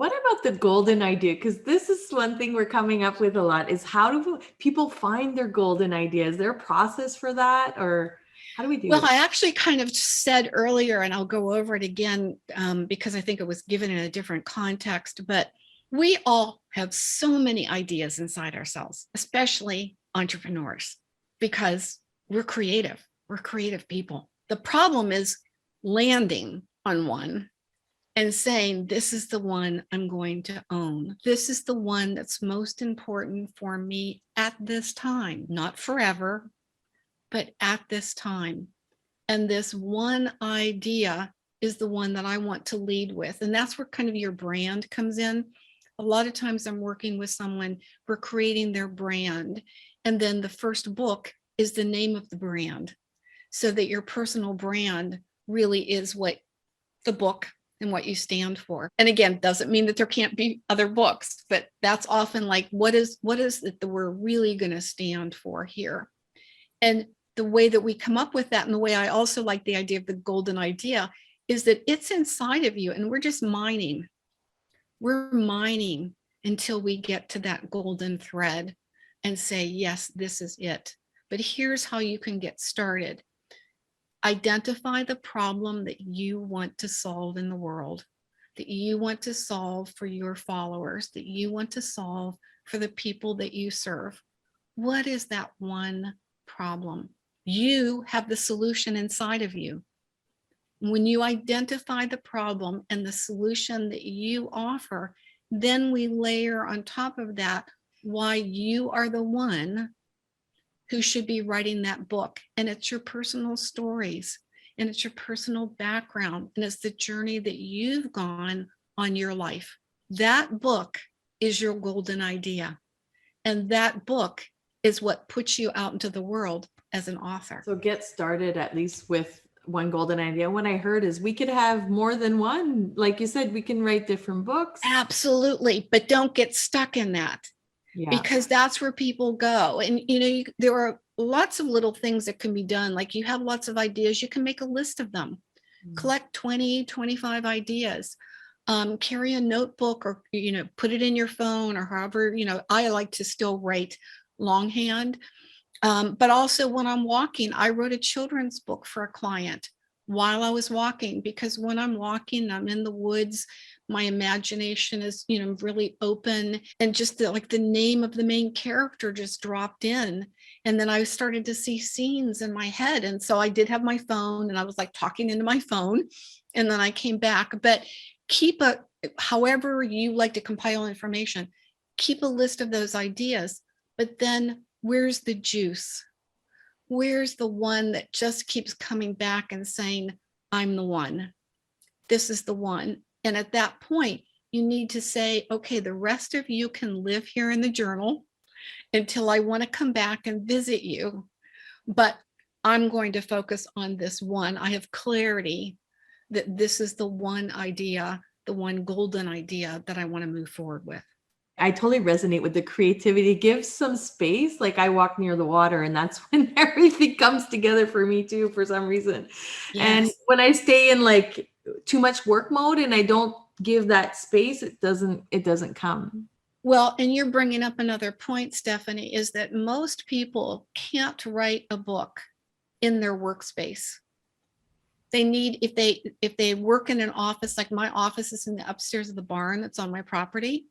What about the golden idea? Because this is one thing we're coming up with a lot is how do people find their golden idea? Is there a process for that, or how do we do Well, it? I actually kind of said earlier, and I'll go over it again because I think it was given in a different context, but we all have so many ideas inside ourselves, especially entrepreneurs, because we're creative. We're creative people. The problem is landing on one and saying, this is the one I'm going to own. This is the one that's most important for me at this time, not forever, but at this time. And this one idea is the one that I want to lead with. And that's where kind of your brand comes in. A lot of times I'm working with someone, we're creating their brand. And then the first book is the name of the brand, so that your personal brand really is what the book and what you stand for. And again, doesn't mean that there can't be other books, but that's often like, what is it that we're really going to stand for here? And the way that we come up with that, and the way I also like the idea of the golden idea, is that it's inside of you and we're just mining. We're mining until we get to that golden thread and say, yes, this is it. But here's how you can get started. Identify the problem that you want to solve in the world, that you want to solve for your followers, that you want to solve for the people that you serve. What is that one problem? You have the solution inside of you. When you identify the problem and the solution that you offer, then we layer on top of that why you are the one who should be writing that book. And it's your personal stories, and it's your personal background, and it's the journey that you've gone on your life. That book is your golden idea. And that book is what puts you out into the world as an author. So get started at least with one golden idea. What I heard is we could have more than one. Like you said, we can write different books. Absolutely. But don't get stuck in that. Yeah. Because that's where people go. And, there are lots of little things that can be done. Like you have lots of ideas, you can make a list of them, collect 20, 25 ideas, carry a notebook or, put it in your phone or however, I like to still write longhand. But also when I'm walking, I wrote a children's book for a client while I was walking, because when I'm walking, I'm in the woods, my imagination is, really open, and just the name of the main character just dropped in. And then I started to see scenes in my head. And so I did have my phone and I was like talking into my phone, and then I came back. But however you like to compile information, keep a list of those ideas, but then where's the juice? Where's the one that just keeps coming back and saying, I'm the one, this is the one. And at that point, you need to say, okay, the rest of you can live here in the journal until I want to come back and visit you. But I'm going to focus on this one. I have clarity that this is the one idea, the one golden idea that I want to move forward with. I totally resonate with the creativity. Give some space. Like I walk near the water, and that's when everything comes together for me too, for some reason. Yes. And when I stay in like too much work mode and I don't give that space, it doesn't come. Well, and you're bringing up another point, Stephanie, is that most people can't write a book in their workspace. They need, if they work in an office, like my office is in the upstairs of the barn that's on my property,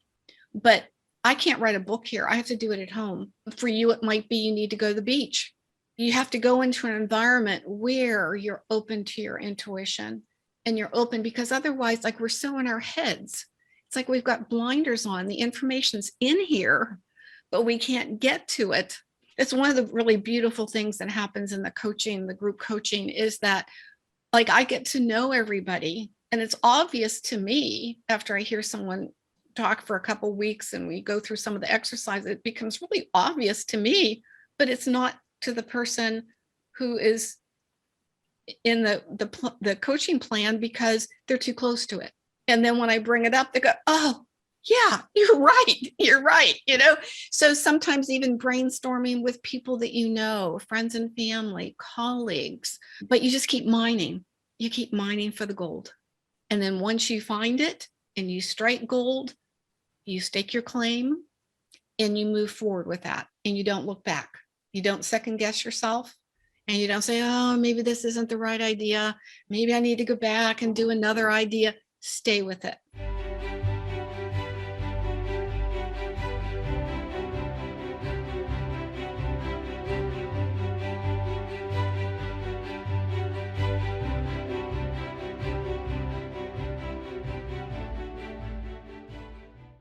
but I can't write a book here. I have to do it at home. For you, it might be you need to go to the beach. You have to go into an environment where you're open to your intuition, and you're open, because otherwise, like, we're so in our heads. It's like we've got blinders on. The information's in here, but we can't get to it. It's one of the really beautiful things that happens in the coaching, the group coaching, is that like I get to know everybody, and it's obvious to me after I hear someone talk for a couple of weeks and we go through some of the exercises, it becomes really obvious to me, but it's not to the person who is in the coaching plan, because they're too close to it. And then when I bring it up, they go, oh yeah, you're right. So sometimes even brainstorming with people that friends and family, colleagues, but you just keep mining. You keep mining for the gold. And then once you find it, and you strike gold, you stake your claim, and you move forward with that, and you don't look back. You don't second guess yourself, and you don't say, oh, maybe this isn't the right idea. Maybe I need to go back and do another idea. Stay with it.